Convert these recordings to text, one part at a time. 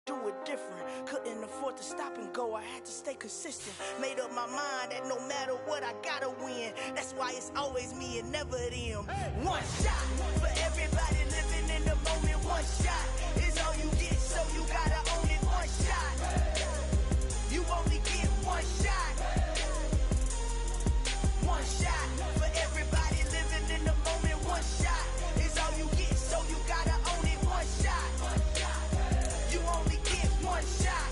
do it different. Couldn't afford to stop and go, I had to stay consistent. Made up my mind that no matter what, I gotta win. That's why it's always me and never them. One shot for everybody living in the moment. One shot is all you get, so you gotta own it. One shot, you only get one shot. One shot for everybody living in the moment. One shot is all you get, so you gotta own it. One shot, you only get one shot.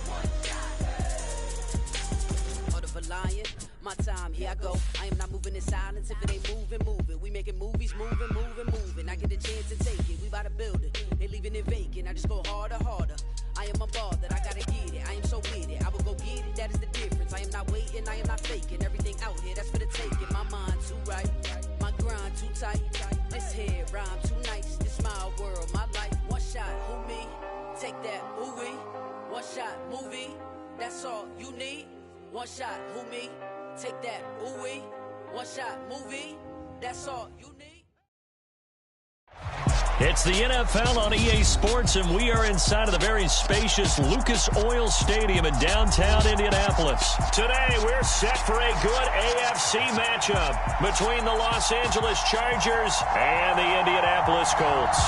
Order for lion, my time, here I go. I am not moving in silence. If it ain't moving, moving. We making movies, moving. I get a chance to take it. We bout to build it. They leaving it vacant. I just go harder. I am a ball that I gotta get it. I am so with it. I will go get it. That is the difference. I am not waiting. I am not faking. Everything out here, that's for the taking. My mind too right. My grind too tight. This here rhyme too nice. This my world, my life. One shot, who me? Take that, movie. One shot, movie. That's all you need. One shot, who me? Take that, ooh-wee. One shot, movie. That's all you need. It's the NFL on EA Sports, and we are inside of the very spacious Lucas Oil Stadium in downtown Indianapolis. Today, we're set for a good AFC matchup between the Los Angeles Chargers and the Indianapolis Colts.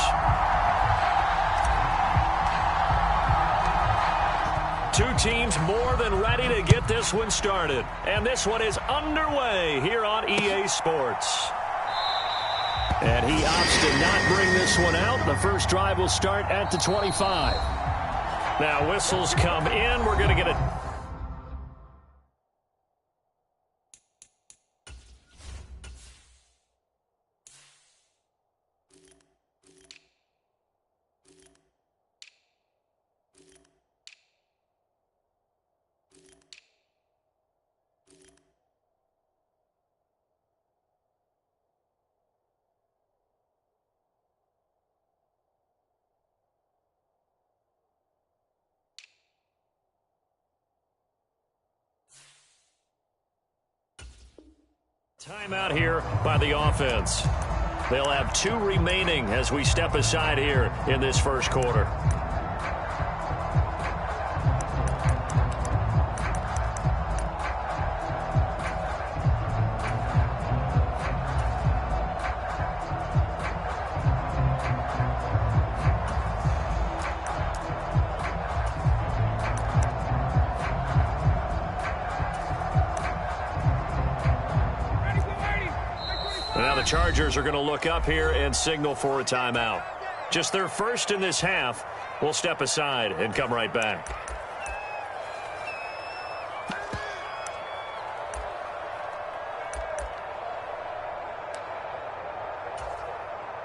Two teams more than ready to get this one started. And this one is underway here on EA Sports. And he opts to not bring this one out. The first drive will start at the 25. Now whistles come in. We're going to get it. Timeout here by the offense. They'll have 2 remaining as we step aside here in this first quarter. Chargers are going to look up here and signal for a timeout. Just their first in this half. We'll step aside and come right back.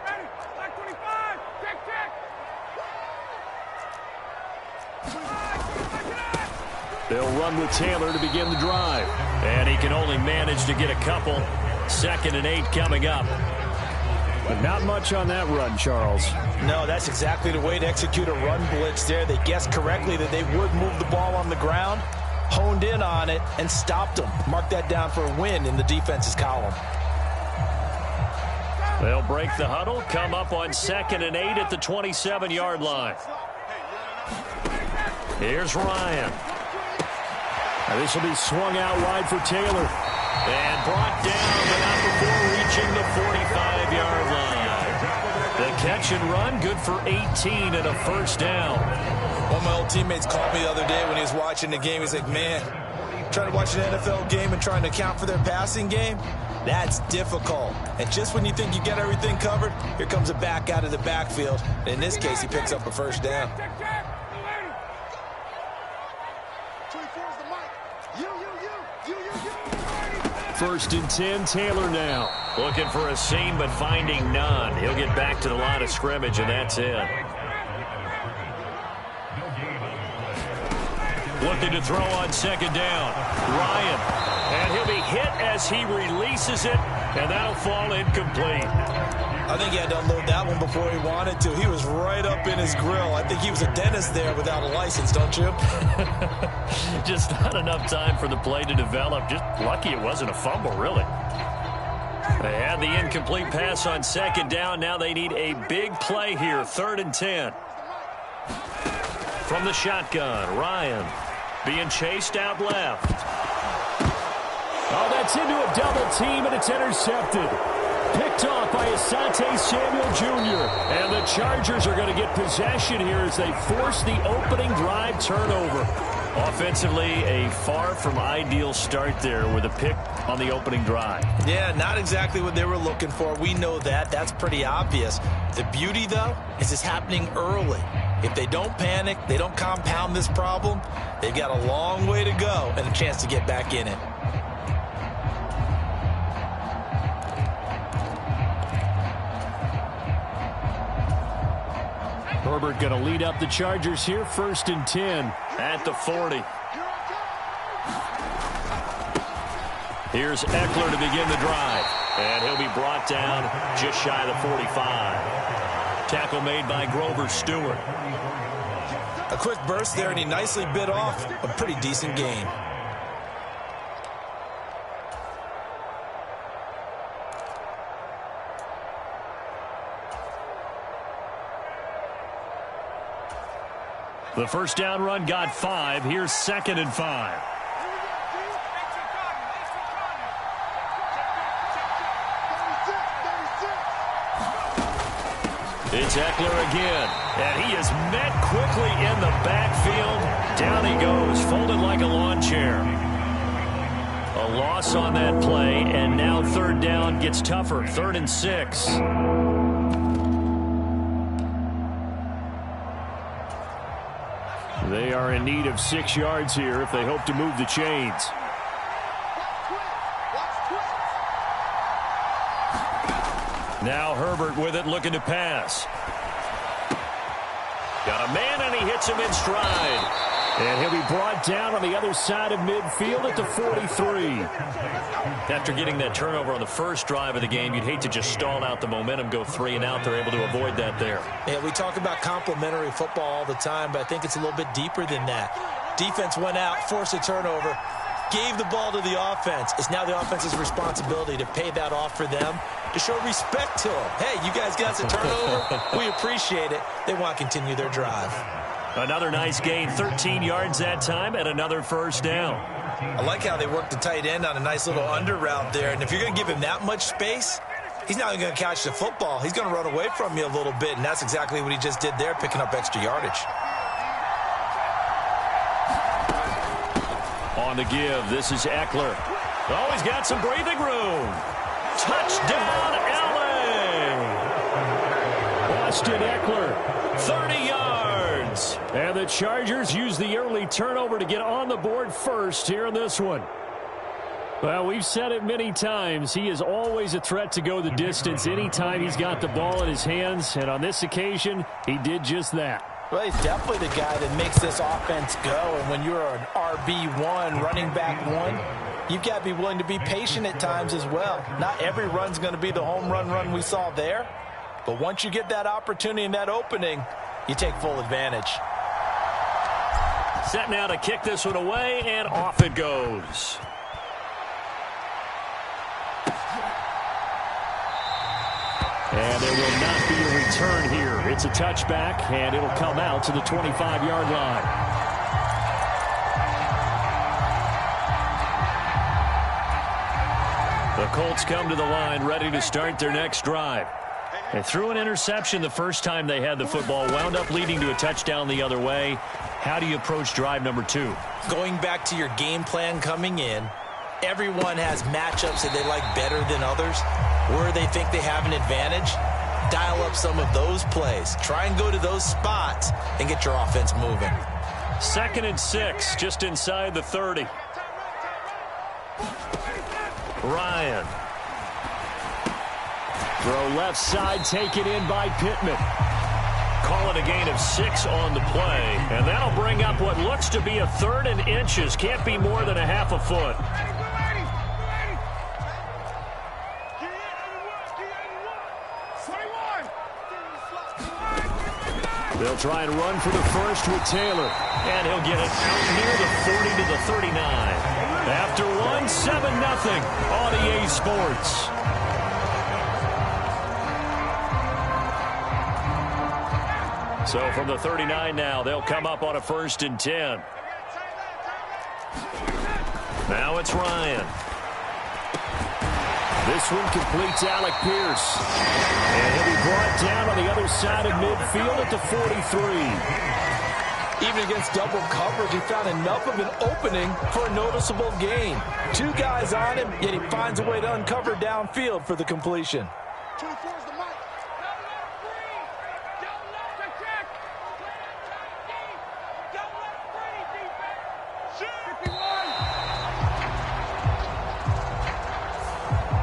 Ready, Black 25, check. They'll run with Taylor to begin the drive. And he can only manage to get a couple. 2nd and 8 coming up. But not much on that run, Charles. No, that's exactly the way to execute a run blitz there. They guessed correctly that they would move the ball on the ground, honed in on it, and stopped them. Mark that down for a win in the defense's column. They'll break the huddle, come up on 2nd and 8 at the 27-yard line. Here's Ryan. Now this will be swung out wide for Taylor. And brought down, but not before reaching the 45-yard line. The catch and run, good for 18 and a first down. One of my old teammates called me the other day when he was watching the game. He's like, man, trying to watch an NFL game and trying to account for their passing game, that's difficult. And just when you think you get everything covered, here comes a back out of the backfield. In this case, he picks up a first down. First and 10, Taylor now. Looking for a seam, but finding none. He'll get back to the line of scrimmage, and that's it. Looking to throw on 2nd down. Ryan. And he'll be hit as he releases it, and that'll fall incomplete. I think he had to unload that one before he wanted to. He was right up in his grill. I think he was a dentist there without a license, don't you? Just not enough time for the play to develop. Just lucky it wasn't a fumble, really. They had the incomplete pass on 2nd down. Now they need a big play here, 3rd and 10. From the shotgun, Ryan being chased out left. Oh, that's into a double team, and it's intercepted. Picked off by Asante Samuel Jr. And the Chargers are going to get possession here as they force the opening drive turnover. Offensively, a far from ideal start there with a pick on the opening drive. Yeah, not exactly what they were looking for. We know that. That's pretty obvious. The beauty, though, is it's happening early. If they don't panic, they don't compound this problem, they've got a long way to go and a chance to get back in it. Herbert going to lead up the Chargers here, 1st and 10. At the 40. Here's Eckler to begin the drive. And he'll be brought down just shy of the 45. Tackle made by Grover Stewart. A quick burst there, and he nicely bit off a pretty decent gain. The first down run got 5. Here's 2nd and 5. It's Eckler again, and he is met quickly in the backfield. Down he goes, folded like a lawn chair. A loss on that play, and now 3rd down gets tougher. 3rd and 6. They are in need of 6 yards here if they hope to move the chains. Now Herbert with it, looking to pass. Got a man, and he hits him in stride. And he'll be brought down on the other side of midfield at the 43. After getting that turnover on the first drive of the game, you'd hate to just stall out the momentum, go 3 and out. They're able to avoid that there. Yeah, we talk about complementary football all the time, but I think it's a little bit deeper than that. Defense went out, forced a turnover, gave the ball to the offense. It's now the offense's responsibility to pay that off for them, to show respect to them. Hey, you guys got a turnover. We appreciate it. They want to continue their drive. Another nice gain, 13 yards that time, and another first down. I like how they worked the tight end on a nice little under route there. And if you're going to give him that much space, he's not even going to catch the football. He's going to run away from you a little bit, and that's exactly what he just did there, picking up extra yardage. On the give, this is Eckler. Oh, he's got some breathing room. Touchdown, L.A. Austin Eckler, 30 yards. And the Chargers use the early turnover to get on the board first here in this one. Well, we've said it many times. He is always a threat to go the distance anytime he's got the ball in his hands. And on this occasion, he did just that. Well, he's definitely the guy that makes this offense go. And when you're an RB1, running back 1, you've got to be willing to be patient at times as well. Not every run's going to be the home run we saw there. But once you get that opportunity and that opening, you take full advantage. Set now to kick this one away, and off it goes. And there will not be a return here. It's a touchback, and it'll come out to the 25-yard line. The Colts come to the line ready to start their next drive. They threw an interception the first time they had the football, wound up leading to a touchdown the other way. How do you approach drive number 2? Going back to your game plan coming in, everyone has matchups that they like better than others, where they think they have an advantage. Dial up some of those plays. Try and go to those spots and get your offense moving. 2nd and 6, just inside the 30. Ryan. Throw left side, taken in by Pittman. Call it a gain of 6 on the play, and that'll bring up what looks to be a 3rd and inches. Can't be more than a half a foot. They'll try and run for the first with Taylor. And he'll get it out near the 40 to the 39. After one, 7-0 on EA Sports. So from the 39 now, they'll come up on a 1st and 10. Now it's Ryan. This one completes Alec Pierce. And he'll be brought down on the other side of midfield at the 43. Even against double coverage, he found enough of an opening for a noticeable gain. 2 guys on him, yet he finds a way to uncover downfield for the completion.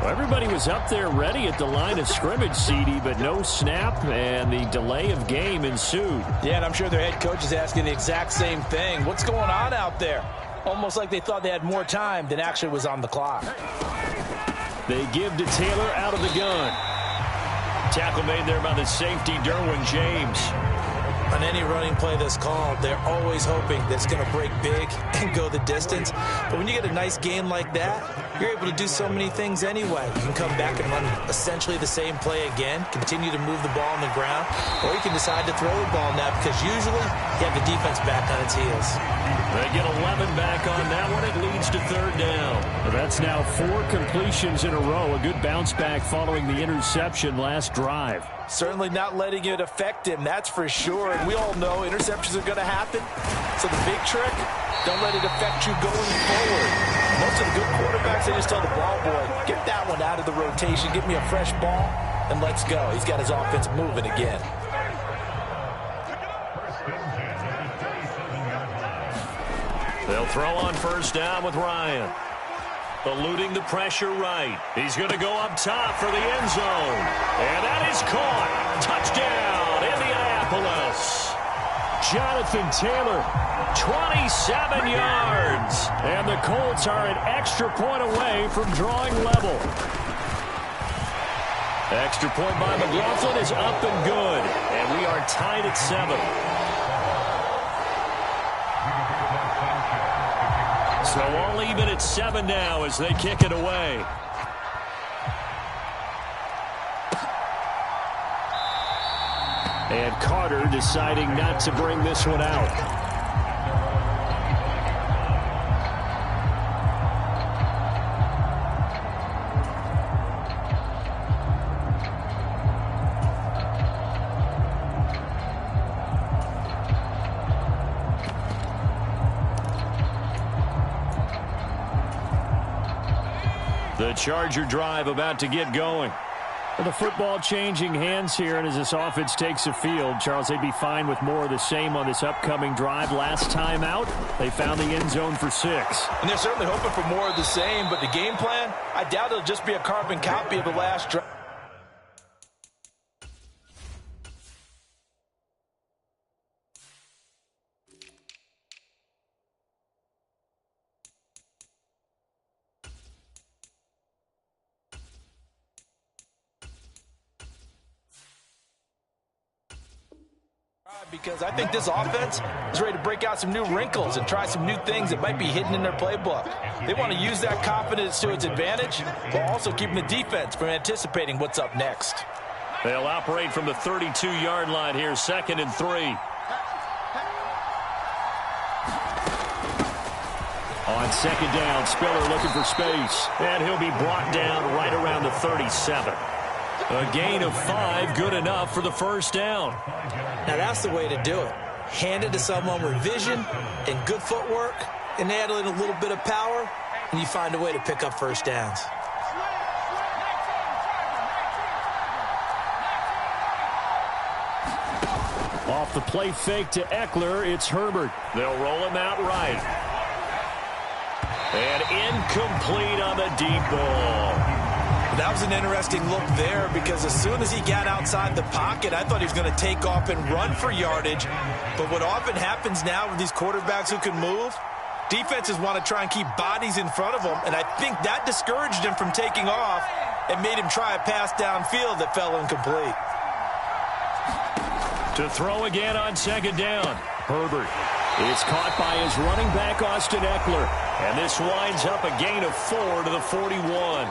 Everybody was up there ready at the line of scrimmage, CD, but no snap, and the delay of game ensued. Yeah, and I'm sure their head coach is asking the exact same thing. What's going on out there? Almost like they thought they had more time than actually was on the clock. They give to Taylor out of the gun. Tackle made there by the safety, Derwin James. On any running play that's called, they're always hoping that it's going to break big and go the distance. But when you get a nice game like that, you're able to do so many things anyway. You can come back and run essentially the same play again, continue to move the ball on the ground, or you can decide to throw the ball now because usually you have the defense back on its heels. They get 11 back on that one. It leads to 3rd down. Well, that's now 4 completions in a row. A good bounce back following the interception last drive. Certainly not letting it affect him, that's for sure. And we all know interceptions are going to happen. So the big trick, don't let it affect you going forward. Most of the good quarterbacks, they just tell the ball boy, get that one out of the rotation, give me a fresh ball, and let's go. He's got his offense moving again. They'll throw on 1st down with Ryan. Eluding the pressure right. He's going to go up top for the end zone. And that is caught. Touchdown, Indianapolis. Jonathan Taylor, 27 yards. And the Colts are an extra point away from drawing level. Extra point by McLaughlin is up and good. And we are tied at 7. So all even at 7 now as they kick it away. And Carter deciding not to bring this one out. The Charger drive about to get going. The football changing hands here, and as this offense takes the field, Charles, they'd be fine with more of the same on this upcoming drive. Last time out, they found the end zone for 6. And they're certainly hoping for more of the same, but the game plan, I doubt it'll just be a carbon copy of the last drive. Because I think this offense is ready to break out some new wrinkles and try some new things that might be hidden in their playbook. They want to use that confidence to its advantage, while also keeping the defense from anticipating what's up next. They'll operate from the 32-yard line here, 2nd and 3. On 2nd down, Spiller looking for space. And he'll be brought down right around the 37. A gain of 5, good enough for the 1st down. Now that's the way to do it. Hand it to someone with vision and good footwork, and add in a little bit of power, and you find a way to pick up 1st downs. Off the play fake to Eckler, it's Herbert. They'll roll him out right. And incomplete on the deep ball. That was an interesting look there because as soon as he got outside the pocket, I thought he was going to take off and run for yardage. But what often happens now with these quarterbacks who can move, defenses want to try and keep bodies in front of them, and I think that discouraged him from taking off and made him try a pass downfield that fell incomplete. To throw again on 2nd down. Herbert. It's caught by his running back, Austin Eckler. And this winds up a gain of 4 to the 41.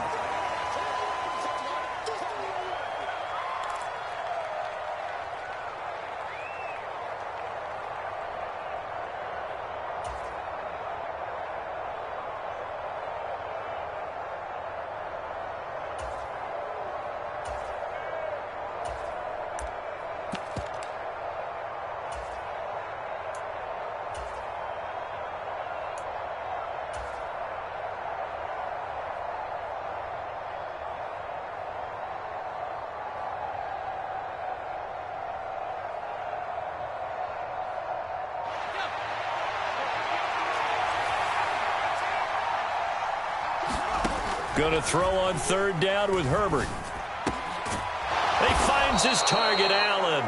Going to throw on third down with Herbert. He finds his target, Allen.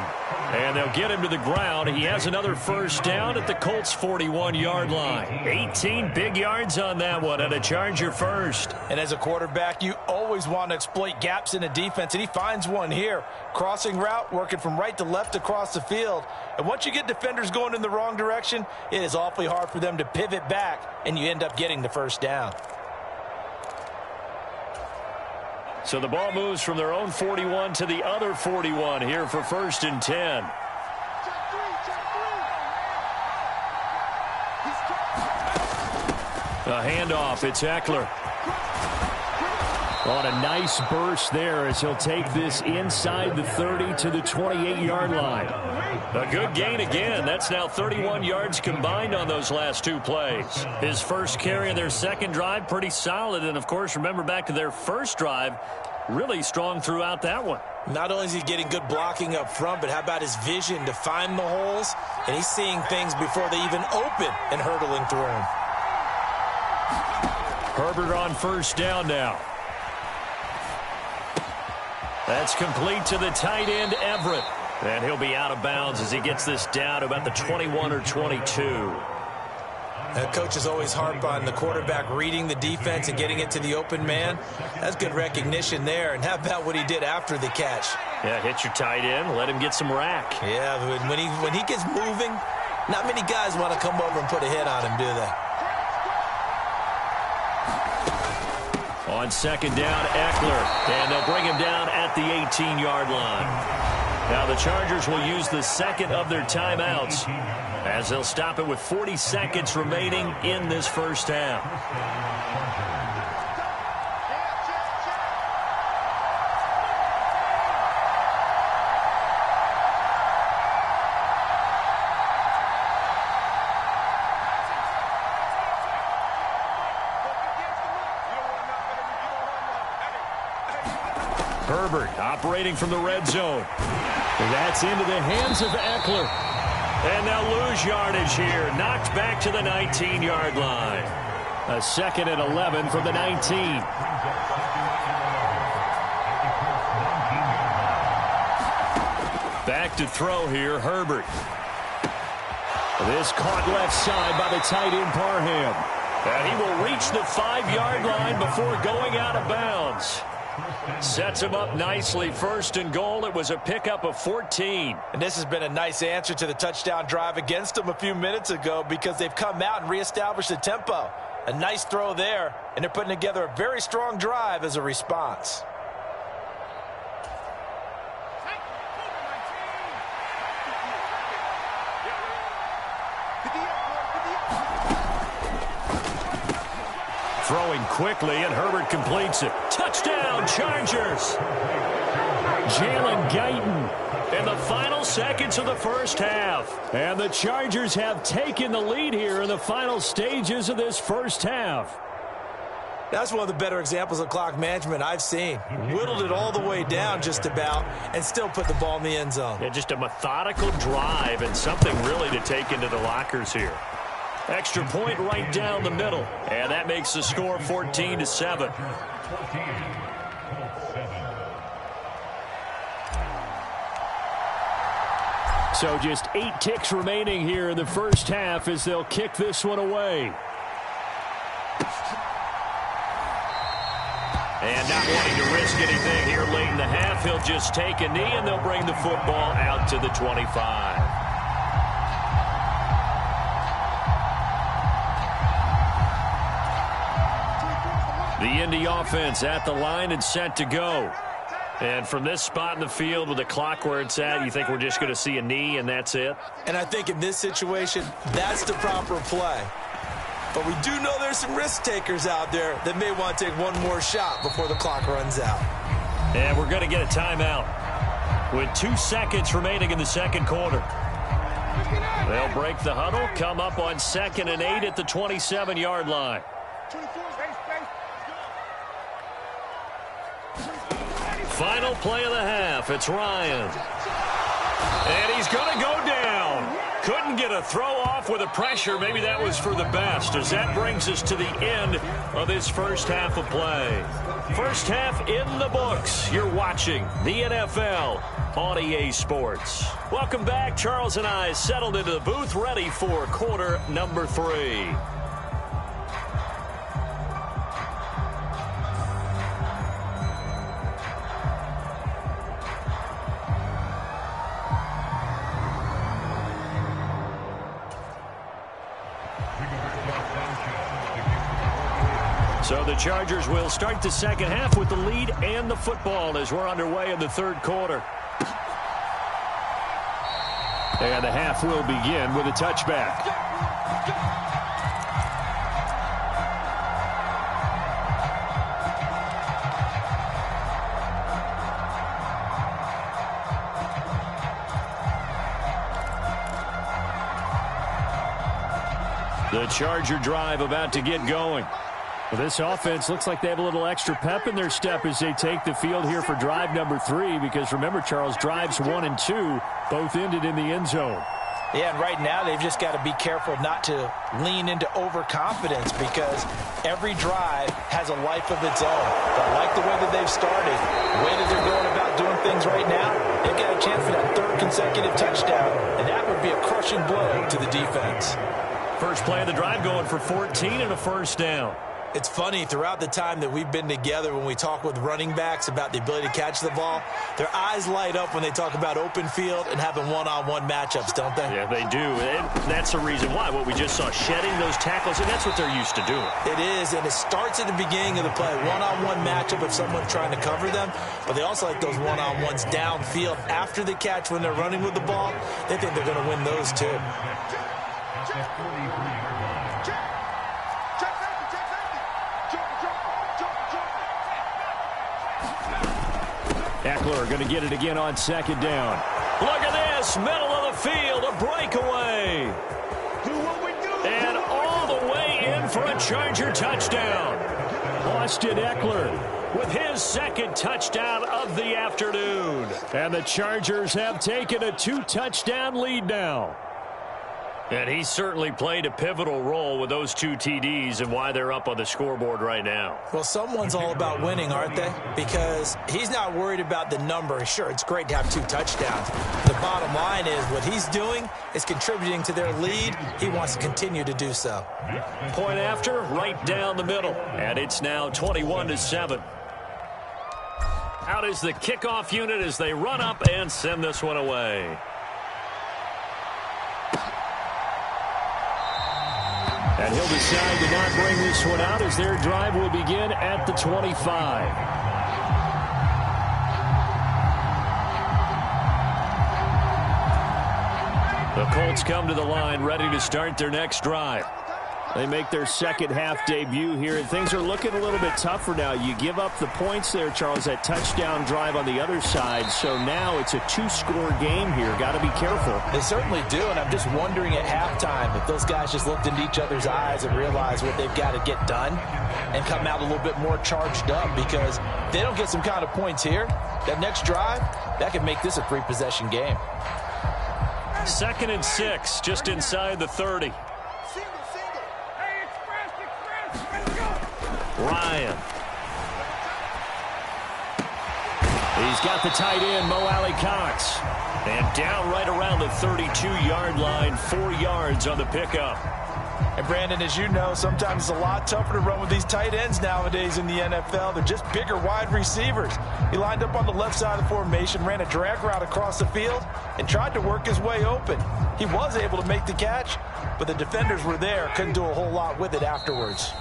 And they'll get him to the ground. He has another first down at the Colts' 41-yard line. 18 big yards on that one, and a Charger first. And as a quarterback, you always want to exploit gaps in a defense, and he finds one here. Crossing route, working from right to left across the field. And once you get defenders going in the wrong direction, it is awfully hard for them to pivot back, and you end up getting the first down. So the ball moves from their own 41 to the other 41 here for 1st and 10. A handoff. It's Eckler. On a nice burst there as he'll take this inside the 30 to the 28-yard line. A good gain again. That's now 31 yards combined on those last two plays. His first carry of their second drive, pretty solid. And, of course, remember back to their first drive, really strong throughout that one. Not only is he getting good blocking up front, but how about his vision to find the holes? And he's seeing things before they even open and hurdling through them. Herbert on first down now. That's complete to the tight end, Everett. And he'll be out of bounds as he gets this down to about the 21 or 22. Coaches always harp on the quarterback reading the defense and getting it to the open man. That's good recognition there. And how about what he did after the catch? Yeah, hit your tight end, let him get some rack. Yeah, when he gets moving, not many guys want to come over and put a hit on him, do they? On second down, Eckler. And they'll bring him down at the 18-yard line. Now the Chargers will use the second of their timeouts as they'll stop it with 40 seconds remaining in this first half. Herbert operating from the red zone. That's into the hands of Eckler. And they'll lose yardage here. Knocked back to the 19-yard line. A second and 11 from the 19. Back to throw here, Herbert. This caught left side by the tight end, Parham. And he will reach the 5-yard line before going out of bounds. Sets him up nicely. First and goal. It was a pickup of 14. And this has been a nice answer to the touchdown drive against them a few minutes ago because they've come out and reestablished the tempo. A nice throw there, and they're putting together a very strong drive as a response. Throwing quickly, and Herbert completes it. Touchdown, Chargers! Jalen Guyton in the final seconds of the first half. And the Chargers have taken the lead here in the final stages of this first half. That's one of the better examples of clock management I've seen. Whittled it all the way down just about and still put the ball in the end zone. Yeah, just a methodical drive and something really to take into the lockers here. Extra point right down the middle. And that makes the score 14-7. So just 8 ticks remaining here in the first half as they'll kick this one away. And not wanting to risk anything here late in the half, he'll just take a knee and they'll bring the football out to the 25. The Indy offense at the line and set to go. And from this spot in the field with the clock where it's at, you think we're just going to see a knee and that's it? And I think in this situation, that's the proper play. But we do know there's some risk takers out there that may want to take one more shot before the clock runs out. And we're going to get a timeout with 2 seconds remaining in the second quarter. They'll break the huddle, come up on 2nd and 8 at the 27-yard line. Final play of the half. It's Ryan. And he's going to go down. Couldn't get a throw off with the pressure. Maybe that was for the best, as that brings us to the end of this first half of play. First half in the books. You're watching the NFL on EA Sports. Welcome back. Charles and I settled into the booth, ready for quarter number 3. So the Chargers will start the second half with the lead and the football as we're underway in the third quarter. And the half will begin with a touchback. The Charger drive about to get going. Well, this offense looks like they have a little extra pep in their step as they take the field here for drive number 3, because remember, Charles, drives 1 and 2 both ended in the end zone. Yeah, and right now they've just got to be careful not to lean into overconfidence, because every drive has a life of its own. But I like the way that they've started, the way that they're going about doing things right now. They've got a chance for that 3rd consecutive touchdown, and that would be a crushing blow to the defense. First play of the drive going for 14 and a first down. It's funny, throughout the time that we've been together, when we talk with running backs about the ability to catch the ball, their eyes light up when they talk about open field and having one-on-one matchups, don't they? Yeah, they do. And that's the reason why. What we just saw, shedding those tackles, and that's what they're used to doing. It is, and it starts at the beginning of the play. One-on-one matchup if someone's trying to cover them, but they also like those one-on-ones downfield after the catch when they're running with the ball. They think they're going to win those too. Eckler going to get it again on second down. Look at this, middle of the field, a breakaway. And all the way in for a Charger touchdown. Austin Eckler with his 2nd touchdown of the afternoon. And the Chargers have taken a 2-touchdown lead now. And he certainly played a pivotal role with those 2 TDs and why they're up on the scoreboard right now. Well, someone's all about winning, aren't they? Because he's not worried about the number. Sure, it's great to have 2 touchdowns. The bottom line is what he's doing is contributing to their lead. He wants to continue to do so. Point after, right down the middle. And it's now 21-7. Out is the kickoff unit as they run up and send this one away. And he'll decide to not bring this one out as their drive will begin at the 25. The Colts come to the line ready to start their next drive. They make their second half debut here, and things are looking a little bit tougher now. You give up the points there, Charles, that touchdown drive on the other side. So now it's a 2-score game here. Got to be careful. They certainly do, and I'm just wondering at halftime if those guys just looked into each other's eyes and realized what they've got to get done and come out a little bit more charged up, because if they don't get some kind of points here, that next drive, that could make this a 3-possession game. 2nd and 6, just inside the 30. Ryan. He's got the tight end, Mo Alley-Cox. And down right around the 32-yard line, 4 yards on the pickup. And Brandon, as you know, sometimes it's a lot tougher to run with these tight ends nowadays in the NFL. They're just bigger wide receivers. He lined up on the left side of the formation, ran a drag route across the field, and tried to work his way open. He was able to make the catch, but the defenders were there, couldn't do a whole lot with it afterwards.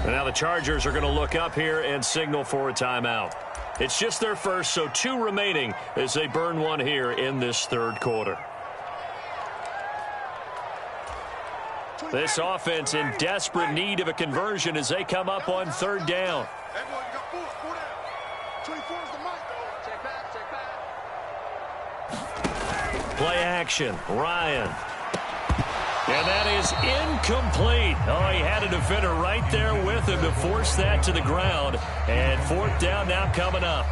And now the Chargers are going to look up here and signal for a timeout. It's just their first, so 2 remaining as they burn one here in this third quarter. This offense in desperate need of a conversion as they come up on 3rd down. Play action, Ryan. And that is incomplete. Oh, he had a defender right there with him to force that to the ground. And 4th down now coming up.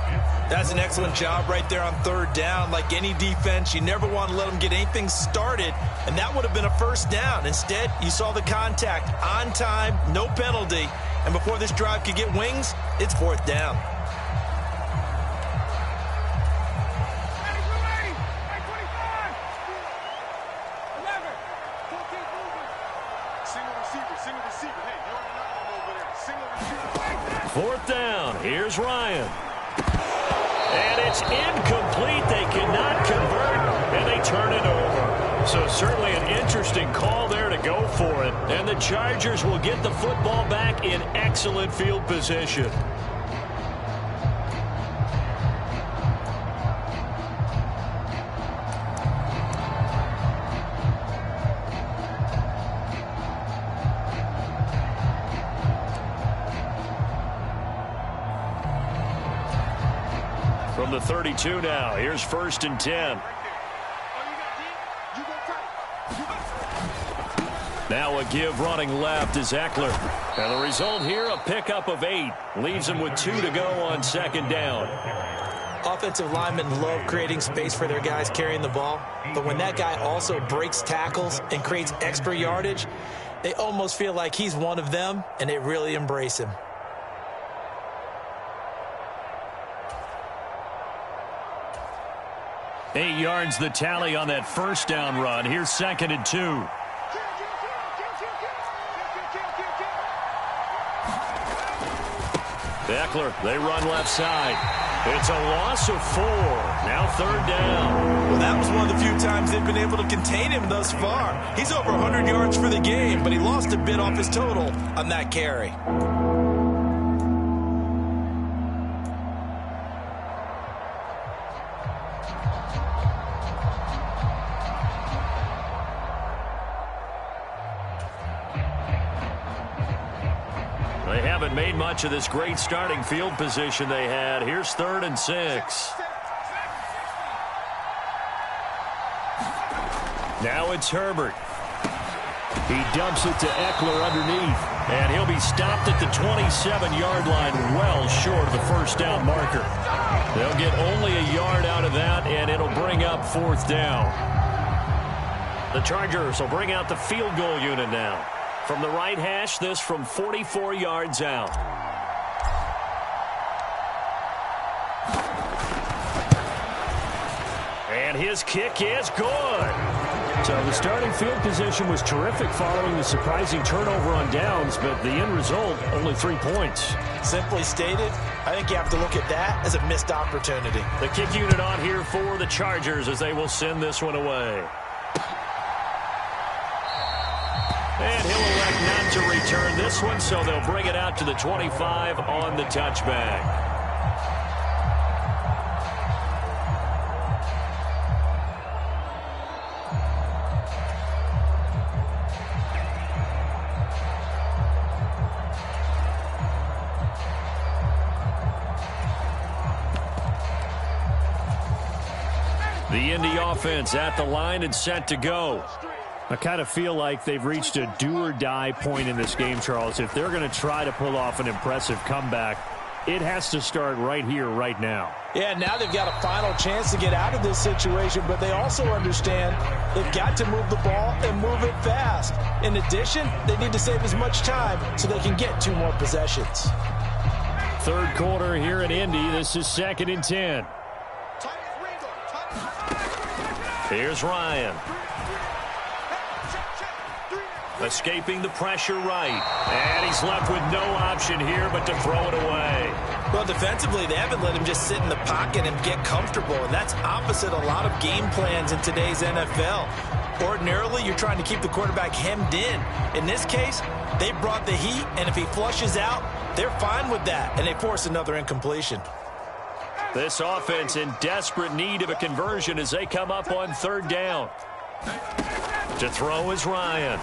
That's an excellent job right there on third down. Like any defense, you never want to let them get anything started, and that would have been a first down. Instead, you saw the contact on time, no penalty, and before this drive could get wings, it's fourth down. Fourth down. Here's Ryan. And it's incomplete. They cannot convert, and they turn it over. So certainly an interesting call there to go for it. And the Chargers will get the football back in excellent field position. From the 32 now, here's 1st and 10. Now a give running left is Eckler. And the result here, a pickup of 8. Leaves him with 2 to go on 2nd down. Offensive linemen love creating space for their guys carrying the ball. But when that guy also breaks tackles and creates extra yardage, they almost feel like he's one of them, and they really embrace him. 8 yards the tally on that first down run. Here's 2nd and 2. Eckler, they run left side. It's a loss of 4. Now 3rd down. Well, that was one of the few times they've been able to contain him thus far. He's over 100 yards for the game, but he lost a bit off his total on that carry. They haven't made much of this great starting field position they had. Here's 3rd and 6. Now it's Herbert. He dumps it to Eckler underneath, and he'll be stopped at the 27-yard line, well short of the first down marker. They'll get only a yard out of that, and it'll bring up 4th down. The Chargers will bring out the field goal unit now. From the right hash, this from 44 yards out. And his kick is good. So the starting field position was terrific following the surprising turnover on downs, but the end result, only 3 points. Simply stated, I think you have to look at that as a missed opportunity. The kick unit on here for the Chargers as they will send this one away. And he'll elect not to return this one, so they'll bring it out to the 25 on the touchback. The Indy offense at the line and set to go. I kind of feel like they've reached a do-or-die point in this game, Charles. If they're going to try to pull off an impressive comeback, it has to start right here, right now. Yeah, now they've got a final chance to get out of this situation, but they also understand they've got to move the ball and move it fast. In addition, they need to save as much time so they can get 2 more possessions. 3rd quarter here in Indy. This is 2nd and 10. Here's Ryan. Escaping the pressure right. And he's left with no option here but to throw it away. Well, defensively, they haven't let him just sit in the pocket and get comfortable, and that's opposite a lot of game plans in today's NFL. Ordinarily, you're trying to keep the quarterback hemmed in. In this case, they brought the heat, and if he flushes out, they're fine with that, and they force another incompletion. This offense in desperate need of a conversion as they come up on 3rd down. To throw is Ryan.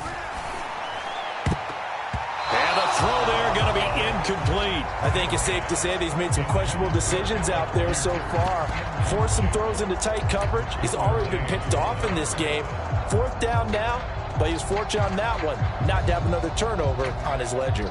And the throw there going to be incomplete. I think it's safe to say that he's made some questionable decisions out there so far. Forced some throws into tight coverage. He's already been picked off in this game. 4th down now, but he was fortunate on that one not to have another turnover on his ledger.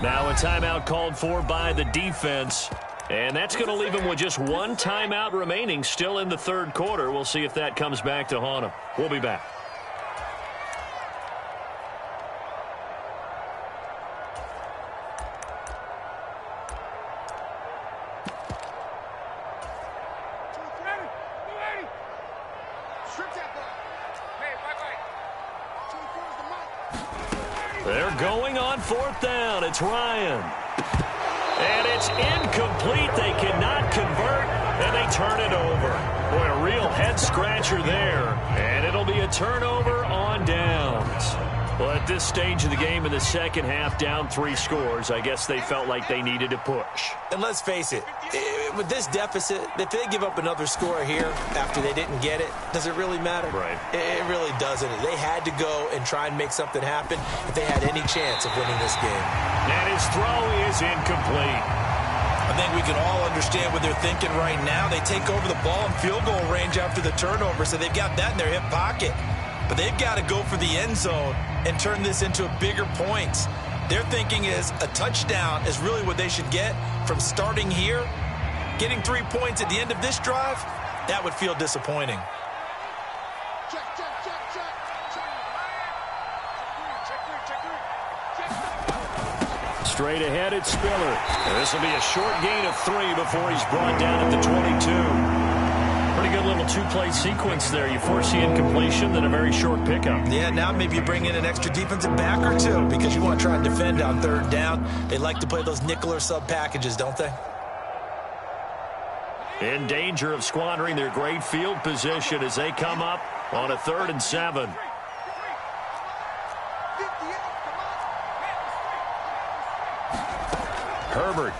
Now a timeout called for by the defense. And that's going to leave him with just one timeout remaining still in the third quarter. We'll see if that comes back to haunt him. We'll be back. They're going on fourth down. It's Ryan. And it's incomplete. They cannot convert, and they turn it over. Boy, a real head-scratcher there. And it'll be a turnover on downs. Well, at this stage of the game in the second half, down 3 scores, I guess they felt like they needed to push. And let's face it, with this deficit, if they give up another score here after they didn't get it, does it really matter? Right. It really doesn't. They had to go and try and make something happen if they had any chance of winning this game. And his throw is incomplete. I think we can all understand what they're thinking right now. They take over the ball in field goal range after the turnover, so they've got that in their hip pocket. But they've got to go for the end zone and turn this into bigger points. Their thinking is a touchdown is really what they should get from starting here. Getting 3 points at the end of this drive, that would feel disappointing. Straight ahead, it's Spiller. This will be a short gain of 3 before he's brought down at the 22. Pretty good little 2-play sequence there. You force the incompletion, then a very short pickup. Yeah, now maybe you bring in an extra defensive back or 2 because you want to try and defend on third down. They like to play those nickel or sub packages, don't they? In danger of squandering their great field position as they come up on a 3rd and 7. Herbert.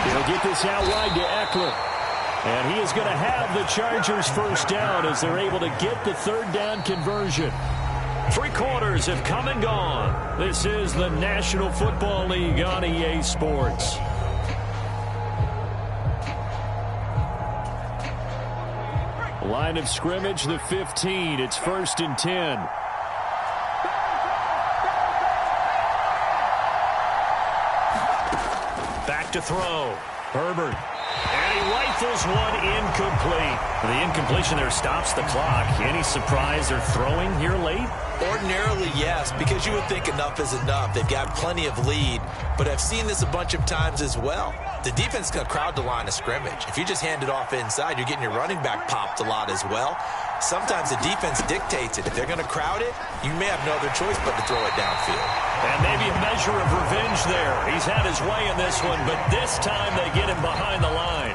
He'll get this out wide to Eckler. And he is going to have the Chargers first down as they're able to get the 3rd down conversion. 3 quarters have come and gone. This is the National Football League on EA Sports. Line of scrimmage, the 15. It's 1st and 10. Back to throw. Herbert. And he rifles one incomplete. The incompletion there stops the clock. Any surprise they're throwing here late? Ordinarily, yes, because you would think enough is enough. They've got plenty of lead, but I've seen this a bunch of times as well. The defense is going to crowd the line of scrimmage. If you just hand it off inside, you're getting your running back popped a lot as well. Sometimes the defense dictates it. If they're going to crowd it, you may have no other choice but to throw it downfield. And maybe a measure of revenge there. He's had his way in this one, but this time they get him behind the line.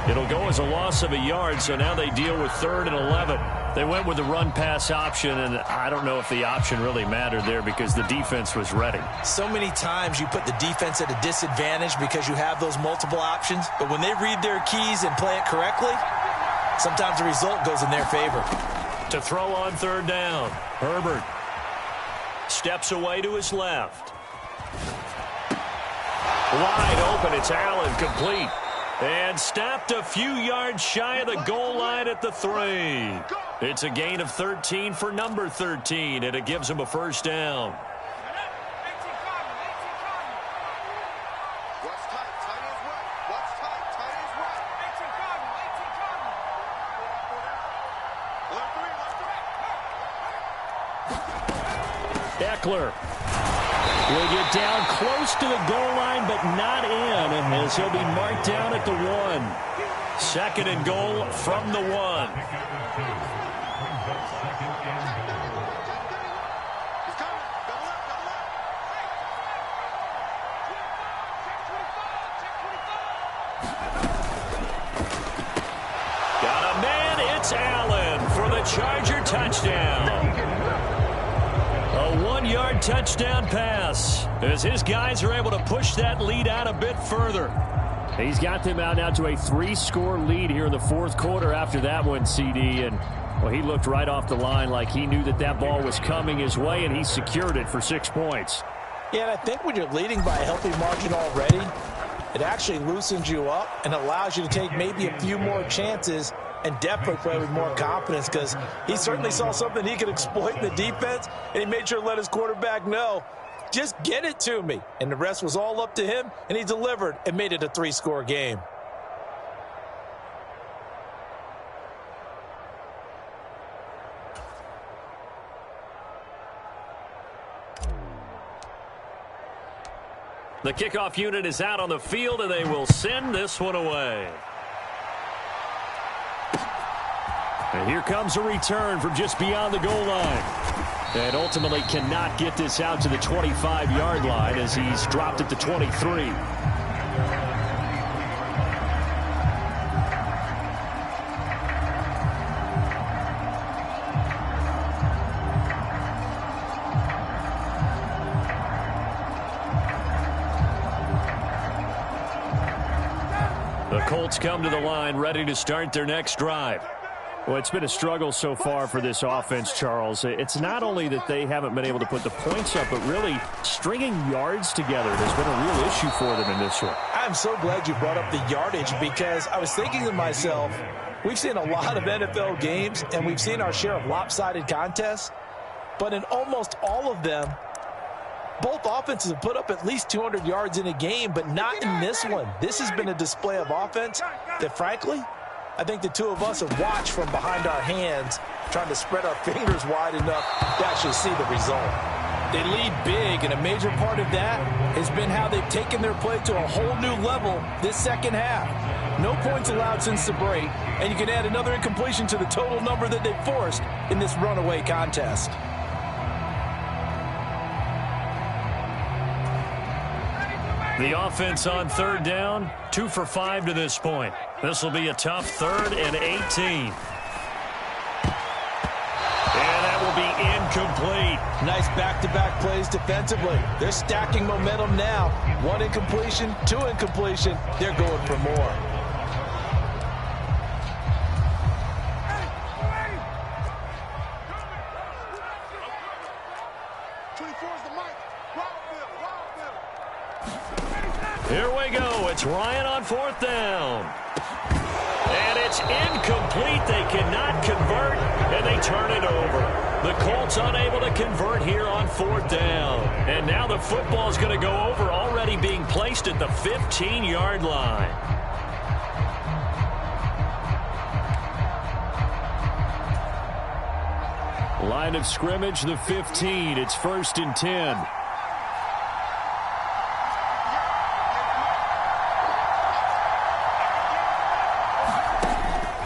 It'll go as a loss of a yard, so now they deal with 3rd and 11. They went with the run-pass option, and I don't know if the option really mattered there because the defense was ready. So many times you put the defense at a disadvantage because you have those multiple options, but when they read their keys and play it correctly, sometimes the result goes in their favor. To throw on 3rd down, Herbert steps away to his left. Wide open, it's Allen, complete. And stopped a few yards shy of the goal line at the 3. It's a gain of 13 for number 13, and it gives him a first down. Eckler will get down close to the goal line, but not in, as he'll be marked down at the 1. 2nd and goal from the 1. Got a man, it's Allen for the Charger touchdown. A 1-yard touchdown pass as his guys are able to push that lead out a bit further. He's got them out now to a 3-score lead here in the 4th quarter after that one, CD. And, well, he looked right off the line like he knew that that ball was coming his way, and he secured it for 6 points. Yeah, and I think when you're leading by a healthy margin already, it actually loosens you up and allows you to take maybe a few more chances and definitely play with more confidence because he certainly saw something he could exploit in the defense, and he made sure to let his quarterback know just get it to me. And the rest was all up to him, and he delivered and made it a 3-score game. The kickoff unit is out on the field, and they will send this one away. And here comes a return from just beyond the goal line. And ultimately cannot get this out to the 25-yard line as he's dropped at the 23. The Colts come to the line ready to start their next drive. Well, it's been a struggle so far for this offense, Charles. It's not only that they haven't been able to put the points up, but really stringing yards together has been a real issue for them in this one. I'm so glad you brought up the yardage because I was thinking to myself, we've seen a lot of NFL games and we've seen our share of lopsided contests, but in almost all of them, both offenses have put up at least 200 yards in a game, but not in this one. This has been a display of offense that, frankly, I think the two of us have watched from behind our hands, trying to spread our fingers wide enough to actually see the result. They lead big, and a major part of that has been how they've taken their play to a whole new level this second half. No points allowed since the break, and you can add another incompletion to the total number that they forced in this runaway contest. The offense on third down, 2 for 5 to this point. This will be a tough 3rd and 18. And that will be incomplete. Nice back-to-back plays defensively. They're stacking momentum now. 1 incompletion, 2 incompletion. They're going for more. Here we go. It's Ryan on 4th down. And it's incomplete. They cannot convert, and they turn it over. The Colts unable to convert here on 4th down. And now the football is going to go over, already being placed at the 15-yard line. Line of scrimmage, the 15. It's 1st and 10.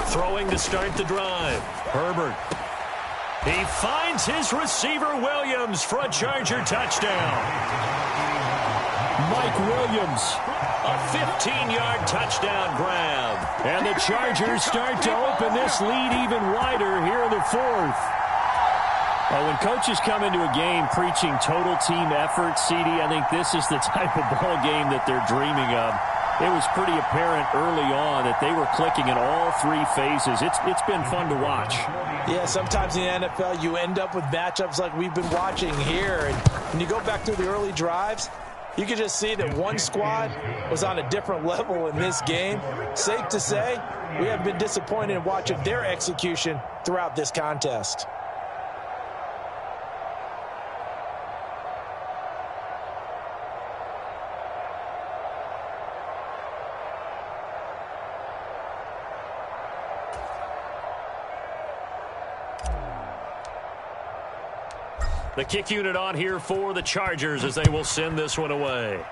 Throwing to start the drive. Herbert. He finds his receiver, Williams, for a Charger touchdown. Mike Williams. A 15-yard touchdown grab. And the Chargers start to open this lead even wider here in the 4th. Well, when coaches come into a game preaching total team effort, CD, I think this is the type of ball game that they're dreaming of. It was pretty apparent early on that they were clicking in all 3 phases. It's been fun to watch. Yeah, sometimes in the NFL you end up with matchups like we've been watching here. And when you go back through the early drives, you can just see that one squad was on a different level in this game. Safe to say, we have been disappointed in watching their execution throughout this contest. The kick unit on here for the Chargers as they will send this one away.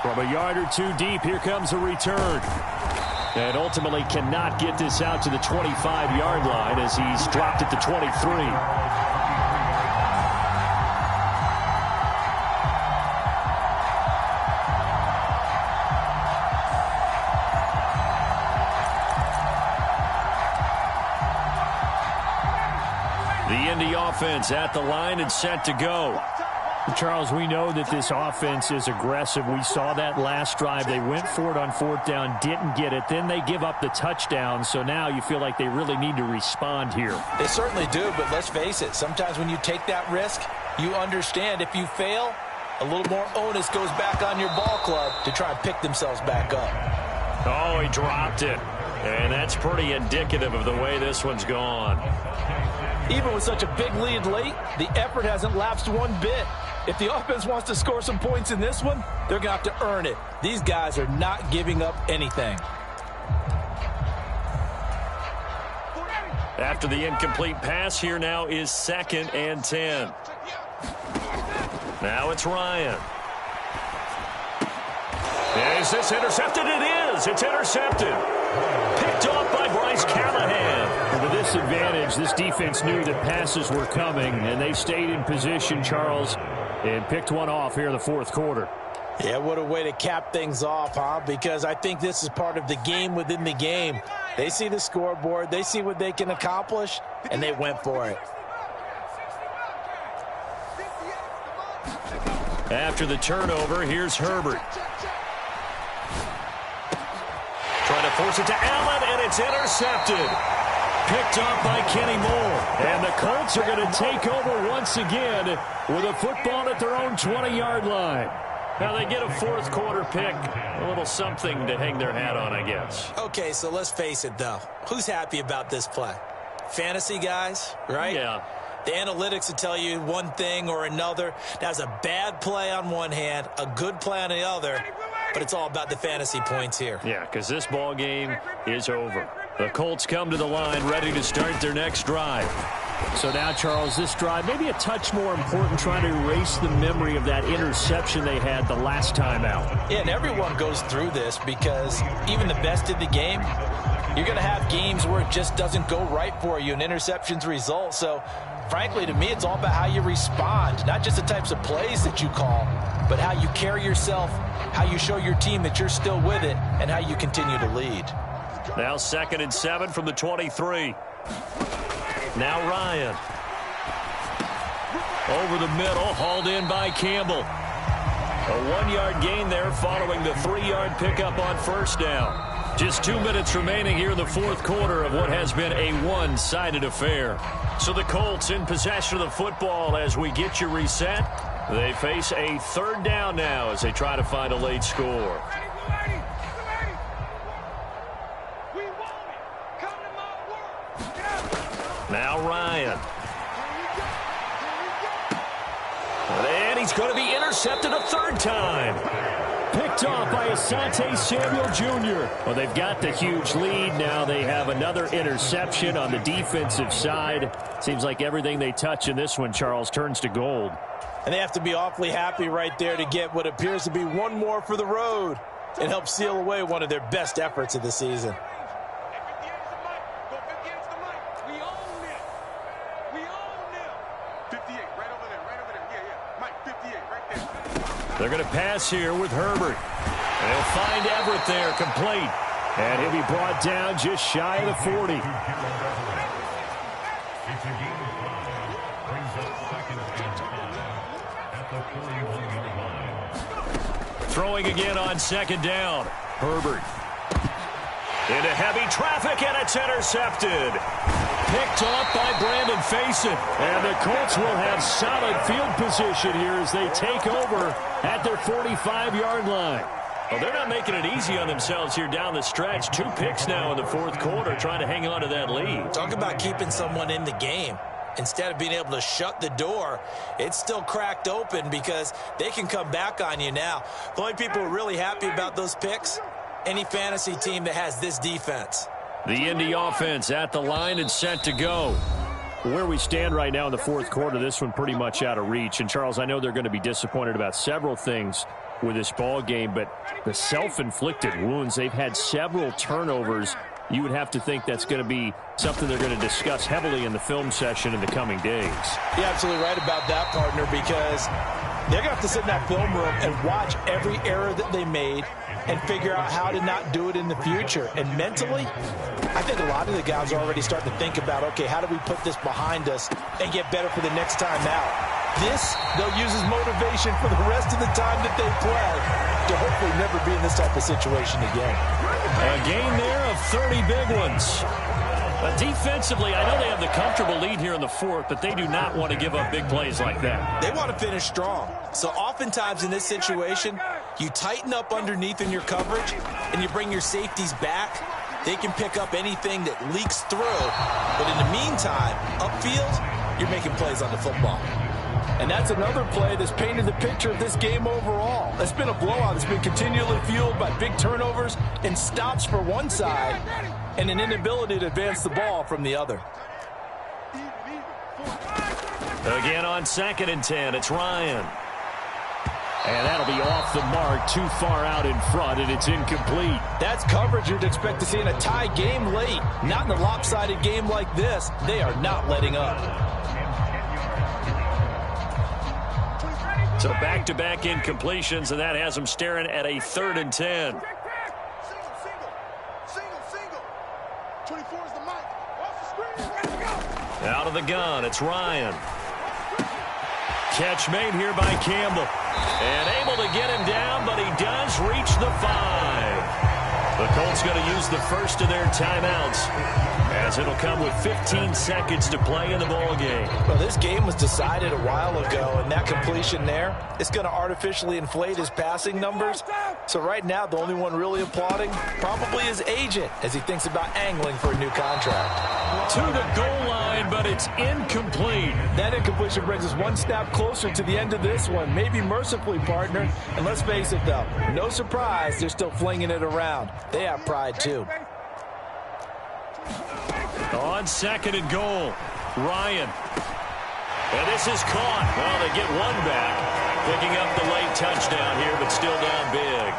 From a yard or 2 deep, here comes a return. And ultimately cannot get this out to the 25-yard line as he's dropped at the 23. The Indy offense at the line and set to go. Charles, we know that this offense is aggressive. We saw that last drive. They went for it on 4th down, didn't get it. Then they give up the touchdown. So now you feel like they really need to respond here. They certainly do, but let's face it. Sometimes when you take that risk, you understand if you fail, a little more onus goes back on your ball club to try and pick themselves back up. Oh, he dropped it. And that's pretty indicative of the way this one's gone. Even with such a big lead late, the effort hasn't lapsed one bit. If the offense wants to score some points in this one, they're going to have to earn it. These guys are not giving up anything. After the incomplete pass, here now is 2nd and 10. Now it's Ryan. Is this intercepted? It is. It's intercepted. Picked off by Bryce Callahan. With this advantage, this defense knew that passes were coming, and they stayed in position, Charles, and picked one off here in the fourth quarter. Yeah, what a way to cap things off, huh? Because I think this is part of the game within the game. They see the scoreboard, they see what they can accomplish, and they went for it. After the turnover, here's Herbert. Trying to force it to Allen, and it's intercepted. Picked off by Kenny Moore. And the Colts are going to take over once again with a football at their own 20-yard line. Now they get a fourth quarter pick. A little something to hang their hat on, I guess. Okay, so let's face it, though. Who's happy about this play? Fantasy guys, right? Yeah. The analytics will tell you one thing or another. That's a bad play on one hand, a good play on the other, but it's all about the fantasy points here. Yeah, because this ball game is over. The Colts come to the line ready to start their next drive. So now, Charles, this drive maybe a touch more important, trying to erase the memory of that interception they had the last time out. Yeah, and everyone goes through this because even the best in the game, you're going to have games where it just doesn't go right for you and interceptions result. So, frankly, to me, it's all about how you respond, not just the types of plays that you call, but how you carry yourself, how you show your team that you're still with it, and how you continue to lead. Now 2nd and 7 from the 23. Now Ryan. Over the middle, hauled in by Campbell. A 1-yard gain there following the 3-yard pickup on first down. Just 2 minutes remaining here in the fourth quarter of what has been a one-sided affair. So the Colts in possession of the football as we get you reset. They face a 3rd down now as they try to find a late score. Now Ryan. And he's going to be intercepted a 3rd time. Picked off by Asante Samuel Jr. Well, they've got the huge lead. Now they have another interception on the defensive side. Seems like everything they touch in this one, Charles, turns to gold. And they have to be awfully happy right there to get what appears to be one more for the road and help seal away one of their best efforts of the season. They're going to pass here with Herbert. They'll find Everett there, complete. And he'll be brought down just shy of the 40. Throwing again on 2nd down. Herbert. Into heavy traffic, and it's intercepted. Picked off by Brandon Faison. And the Colts will have solid field position here as they take over at their 45-yard line. Well, they're not making it easy on themselves here down the stretch. 2 picks now in the fourth quarter trying to hang on to that lead. Talk about keeping someone in the game. Instead of being able to shut the door, it's still cracked open because they can come back on you now. The only people who are really happy about those picks, any fantasy team that has this defense. The Indy offense at the line and set to go. Where we stand right now in the fourth quarter, this one pretty much out of reach. And, Charles, I know they're going to be disappointed about several things with this ball game, but the self-inflicted wounds, they've had several turnovers. You would have to think that's going to be something they're going to discuss heavily in the film session in the coming days. You're absolutely right about that, partner, because they're going to have to sit in that film room and watch every error that they made and figure out how to not do it in the future. And mentally, I think a lot of the guys are already starting to think about, okay, how do we put this behind us and get better for the next time out? This, they'll use as motivation for the rest of the time that they play to hopefully never be in this type of situation again. A game there of 30 big ones. Defensively, I know they have the comfortable lead here in the fourth, but they do not want to give up big plays like that. They want to finish strong. So oftentimes in this situation, you tighten up underneath in your coverage and you bring your safeties back. They can pick up anything that leaks through. But in the meantime, upfield, you're making plays on the football. And that's another play that's painted the picture of this game overall. It's been a blowout that's been continually fueled by big turnovers and stops for one side and an inability to advance the ball from the other. Again on 2nd and 10, it's Ryan. And that'll be off the mark, too far out in front, and it's incomplete. That's coverage you'd expect to see in a tie game late. Not in a lopsided game like this. They are not letting up. So back-to-back incompletions, and that has them staring at a 3rd and 10. Out of the gun, it's Ryan. Catch made here by Campbell. And able to get him down, but he does reach the 5. The Colts going to use the first of their timeouts, as it'll come with 15 seconds to play in the ball game. Well, this game was decided a while ago, and that completion there is going to artificially inflate his passing numbers. So right now, the only one really applauding probably his agent as he thinks about angling for a new contract. To the goal line, but it's incomplete. That incompletion brings us one step closer to the end of this one. Maybe mercifully, partner. And let's face it, though, no surprise, they're still flinging it around. They have pride, too. On 2nd and goal, Ryan. And this is caught. Well, they get one back. Picking up the late touchdown here, but still down big.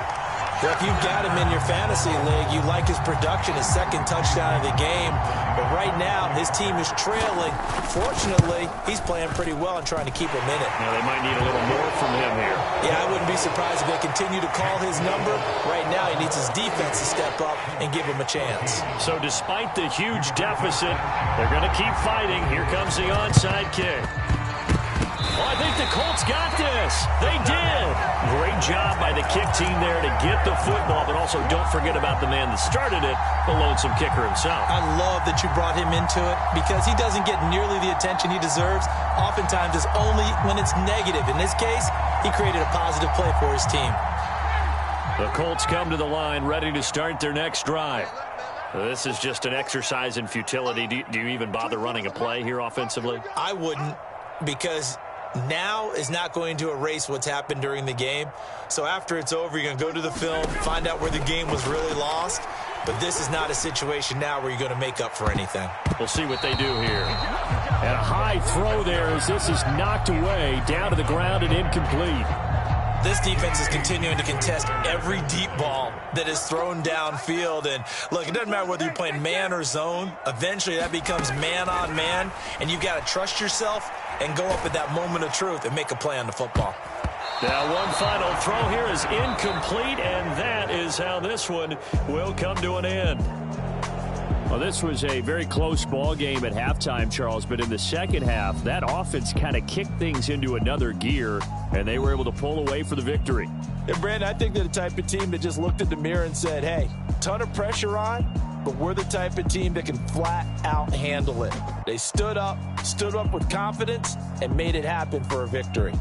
Well, if you've got him in your fantasy league, you like his production, his 2nd touchdown of the game. But right now, his team is trailing. Fortunately, he's playing pretty well and trying to keep him in it. Now, they might need a little more from him here. Yeah, I wouldn't be surprised if they continue to call his number. Right now, he needs his defense to step up and give him a chance. So despite the huge deficit, they're going to keep fighting. Here comes the onside kick. Oh, I think the Colts got this. They did. Great job by the kick team there to get the football, but also don't forget about the man that started it, the lonesome kicker himself. I love that you brought him into it because he doesn't get nearly the attention he deserves. Oftentimes, it's only when it's negative. In this case, he created a positive play for his team. The Colts come to the line ready to start their next drive. This is just an exercise in futility. Do you even bother running a play here offensively? I wouldn't, because now is not going to erase what's happened during the game. So after it's over, you're going to go to the film, find out where the game was really lost. But this is not a situation now where you're going to make up for anything. We'll see what they do here. And a high throw there as this is knocked away, down to the ground and incomplete. This defense is continuing to contest every deep ball that is thrown downfield. And look, it doesn't matter whether you're playing man or zone. Eventually that becomes man on man, and you've got to trust yourself and go up at that moment of truth and make a play on the football. Now one final throw here is incomplete, and that is how this one will come to an end. Well, this was a very close ball game at halftime, Charles, but in the second half, that offense kind of kicked things into another gear, and they were able to pull away for the victory. And, Brandon, I think they're the type of team that just looked in the mirror and said, hey, ton of pressure on, but we're the type of team that can flat out handle it. They stood up with confidence, and made it happen for a victory.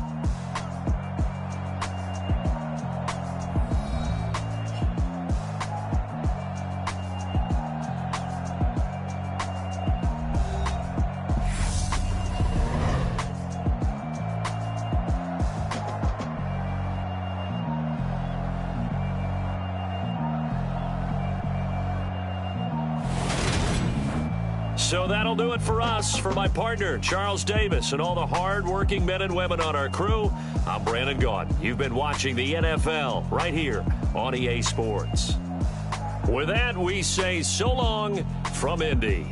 So that'll do it for us. For my partner, Charles Davis, and all the hard-working men and women on our crew, I'm Brandon Gaudin. You've been watching the NFL right here on EA Sports. With that, we say so long from Indy.